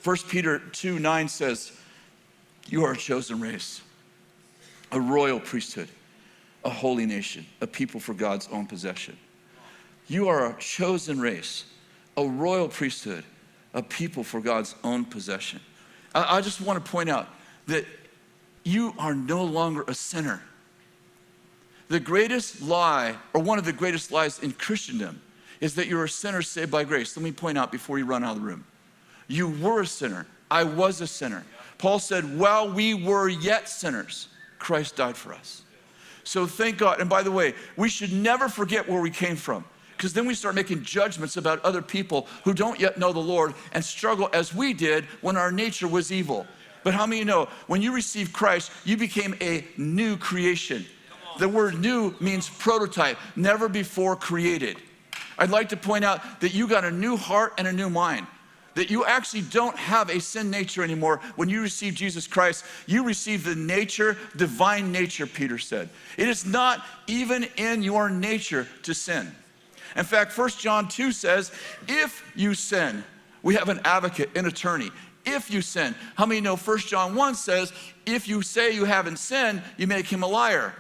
1 Peter 2:9 says, you are a chosen race, a royal priesthood, a holy nation, a people for God's own possession. You are a chosen race, a royal priesthood, a people for God's own possession. I just want to point out that you are no longer a sinner. The greatest lie, or one of the greatest lies in Christendom, is that you're a sinner saved by grace. Let me point out before you run out of the room. You were a sinner. I was a sinner. Paul said, while we were yet sinners, Christ died for us. So thank God. And by the way, we should never forget where we came from, because then we start making judgments about other people who don't yet know the Lord and struggle as we did when our nature was evil. But how many know, when you received Christ, you became a new creation. The word new means prototype, never before created. I'd like to point out that you got a new heart and a new mind. That you actually don't have a sin nature anymore. When you receive Jesus Christ, you receive the nature, divine nature, Peter said. It is not even in your nature to sin. In fact, 1 John 2 says, if you sin, we have an advocate, an attorney. If you sin. How many know 1 John 1 says, if you say you haven't sinned, you make him a liar.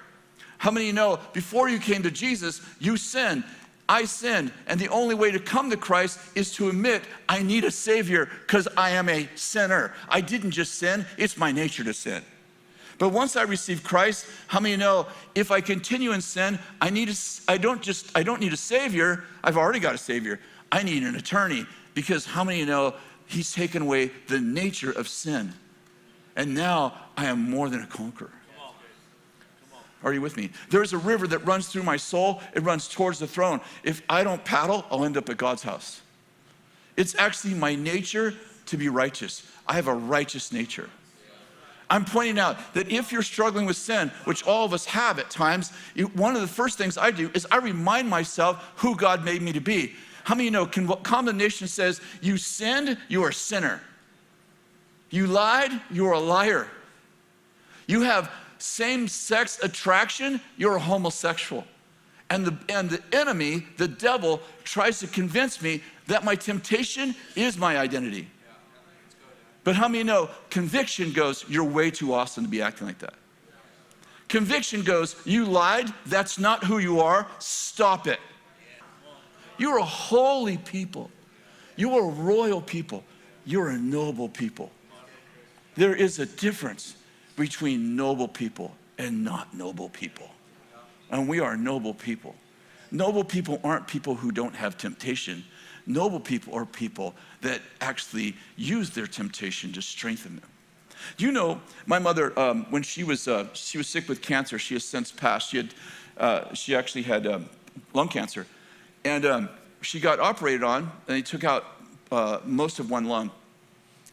How many know before you came to Jesus, you sinned? I sinned, and the only way to come to Christ is to admit I need a Savior because I am a sinner. I didn't just sin, it's my nature to sin. But once I received Christ, how many know if I continue in sin, I don't need a Savior, I've already got a Savior. I need an attorney, because how many know he's taken away the nature of sin. And now I am more than a conqueror. Are you with me? There's a river that runs through my soul. It runs towards the throne. If I don't paddle, I'll end up at God's house. It's actually my nature to be righteous. I have a righteous nature. I'm pointing out that if you're struggling with sin, which all of us have at times, one of the first things I do is I remind myself who God made me to be. How many know condemnation says, you sinned, you are a sinner. You lied, you are a liar. You have same-sex attraction, you're a homosexual. And the enemy, the devil, tries to convince me that my temptation is my identity. But how many know conviction goes, you're way too awesome to be acting like that. Conviction goes, you lied, that's not who you are, stop it. You're a holy people. You are a royal people. You're a noble people. There is a difference between noble people and not noble people. And we are noble people. Noble people aren't people who don't have temptation. Noble people are people that actually use their temptation to strengthen them. You know, my mother, when she was sick with cancer, she has since passed. She actually had lung cancer. And she got operated on, and they took out most of one lung.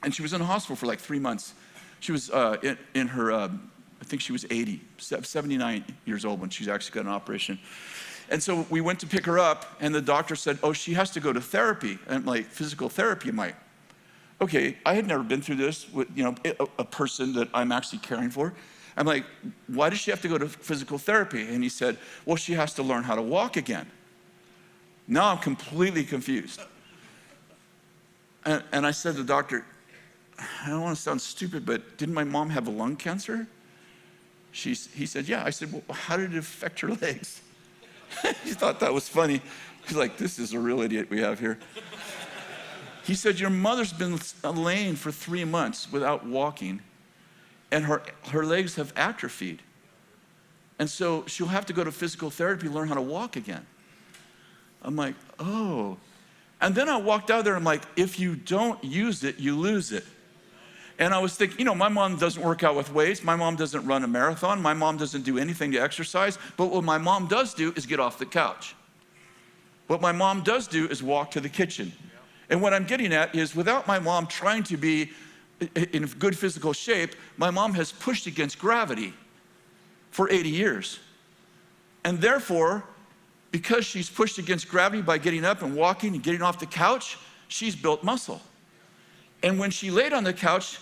And she was in the hospital for like 3 months. She was in her, I think she was 79 years old when she actually got an operation. And so we went to pick her up, and the doctor said, oh, she has to go to therapy, and like physical therapy. I'm like, okay, I had never been through this with, a person that I'm actually caring for. I'm like, why does she have to go to physical therapy? And he said, well, she has to learn how to walk again. Now I'm completely confused. And I said to the doctor, I don't want to sound stupid, but didn't my mom have a lung cancer? He said, yeah. I said, well, how did it affect her legs? He thought that was funny. He's like, this is a real idiot we have here. He said, your mother's been laying for 3 months without walking, and her legs have atrophied. And so she'll have to go to physical therapy, learn how to walk again. I'm like, oh. And then I walked out there, and I'm like, if you don't use it, you lose it. And I was thinking, my mom doesn't work out with weights. My mom doesn't run a marathon. My mom doesn't do anything to exercise. But what my mom does do is get off the couch. What my mom does do is walk to the kitchen. And what I'm getting at is, without my mom trying to be in good physical shape, my mom has pushed against gravity for 80 years. And therefore, because she's pushed against gravity by getting up and walking and getting off the couch, she's built muscle. And when she laid on the couch,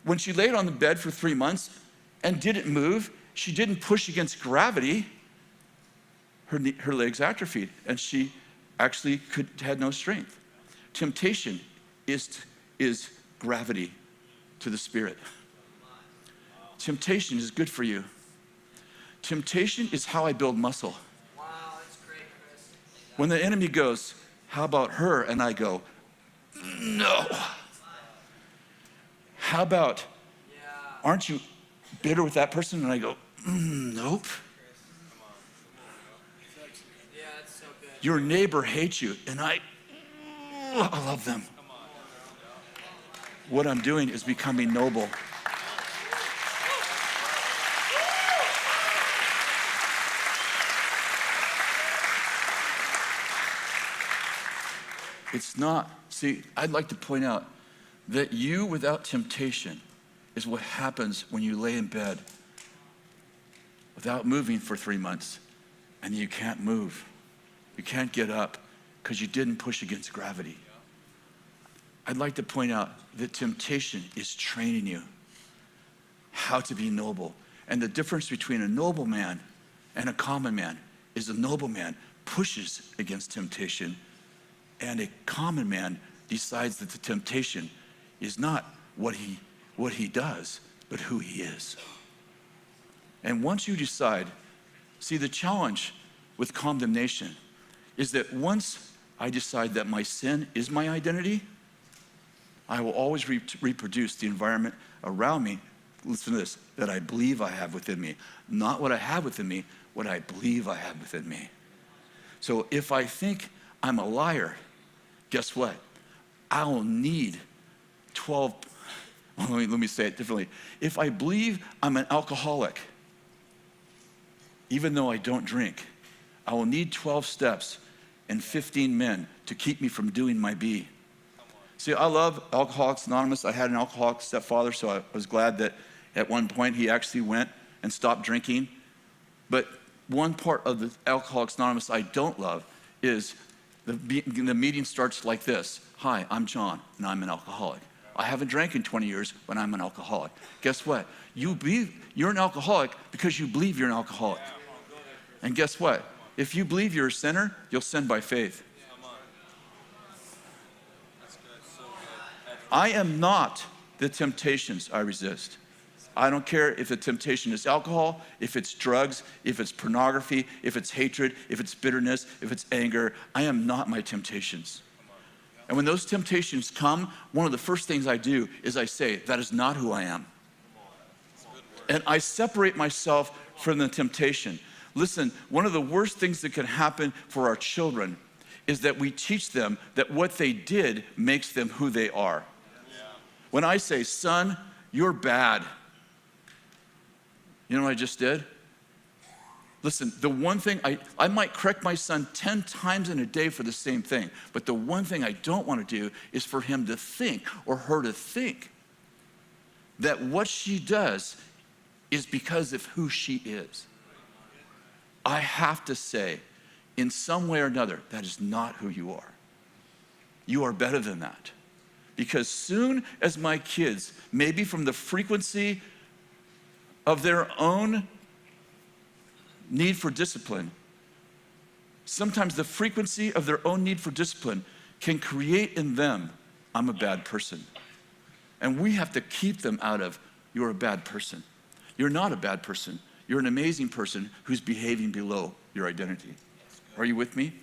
when she laid on the bed for 3 months and didn't move, she didn't push against gravity, her legs atrophied, and she actually had no strength. Temptation is gravity to the spirit. Temptation is good for you. Temptation is how I build muscle. Wow, that's great, Kris. When the enemy goes, how about her? And I go, no. How about, aren't you bitter with that person? And I go, nope. Yeah, that's so good. Your neighbor hates you, and I love them. What I'm doing is becoming noble. It's not, see, I'd like to point out that you without temptation is what happens when you lay in bed without moving for 3 months and you can't move. You can't get up because you didn't push against gravity. I'd like to point out that temptation is training you how to be noble. And the difference between a noble man and a common man is a noble man pushes against temptation, and a common man decides that the temptation is not what he does, but who he is. And once you decide, see, the challenge with condemnation is that once I decide that my sin is my identity, I will always reproduce the environment around me, listen to this, that I believe I have within me. Not what I have within me, what I believe I have within me. So if I think I'm a liar, guess what? I'll need 12, let me say it differently. If I believe I'm an alcoholic, even though I don't drink, I will need 12 steps and 15 men to keep me from doing my B. See, I love Alcoholics Anonymous. I had an alcoholic stepfather, so I was glad that at one point he actually went and stopped drinking. But one part of the Alcoholics Anonymous I don't love is the meeting starts like this. Hi, I'm John, and I'm an alcoholic. I haven't drank in 20 years, but I'm an alcoholic. Guess what? You're an alcoholic because you believe you're an alcoholic. And guess what? If you believe you're a sinner, you'll sin by faith. I am not the temptations I resist. I don't care if the temptation is alcohol, if it's drugs, if it's pornography, if it's hatred, if it's bitterness, if it's anger. I am not my temptations. And when those temptations come, one of the first things I do is I say, that is not who I am. And I separate myself from the temptation. Listen, one of the worst things that can happen for our children is that we teach them that what they did makes them who they are. When I say, son, you're bad, you know what I just did? Listen, the one thing, I might correct my son 10 times in a day for the same thing, but the one thing I don't want to do is for him to think or her to think that what she does is because of who she is. I have to say, in some way or another, that is not who you are. You are better than that. Because soon as my kids, maybe from the frequency of their own need for discipline, sometimes the frequency of their own need for discipline can create in them, I'm a bad person. And we have to keep them out of, you're a bad person. You're not a bad person. You're an amazing person who's behaving below your identity. Are you with me?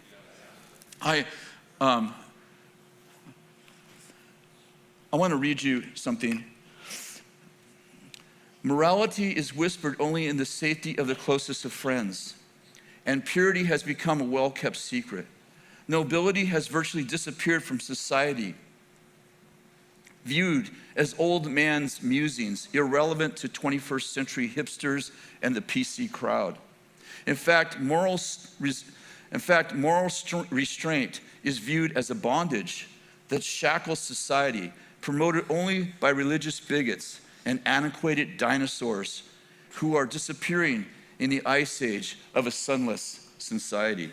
I want to read you something. Morality is whispered only in the safety of the closest of friends, and purity has become a well-kept secret. Nobility has virtually disappeared from society, viewed as old man's musings, irrelevant to 21st century hipsters and the PC crowd. In fact, moral restraint is viewed as a bondage that shackles society, promoted only by religious bigots and antiquated dinosaurs who are disappearing in the ice age of a sunless society.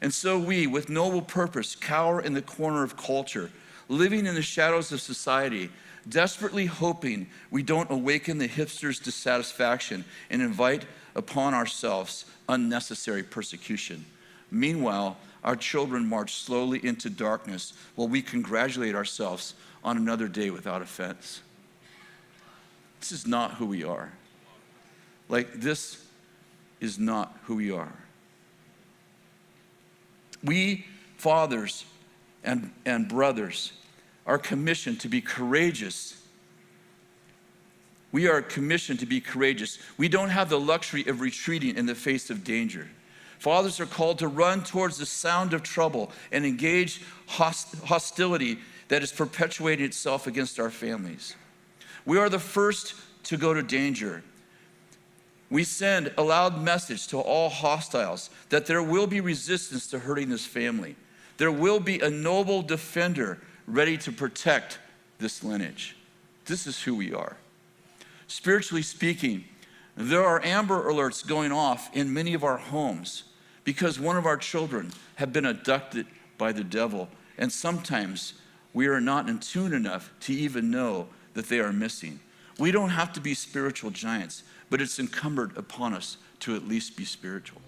And so we, with noble purpose, cower in the corner of culture, living in the shadows of society, desperately hoping we don't awaken the hipster's dissatisfaction and invite upon ourselves unnecessary persecution. Meanwhile, our children march slowly into darkness while we congratulate ourselves on another day without offense. This is not who we are. Like, this is not who we are. We, fathers and brothers, are commissioned to be courageous. We are commissioned to be courageous. We don't have the luxury of retreating in the face of danger. Fathers are called to run towards the sound of trouble and engage hostility that is perpetuating itself against our families. We are the first to go to danger. We send a loud message to all hostiles that there will be resistance to hurting this family. There will be a noble defender ready to protect this lineage. This is who we are. Spiritually speaking, there are amber alerts going off in many of our homes because one of our children have been abducted by the devil, and sometimes we are not in tune enough to even know that they are missing. We don't have to be spiritual giants, but it's incumbent upon us to at least be spiritual.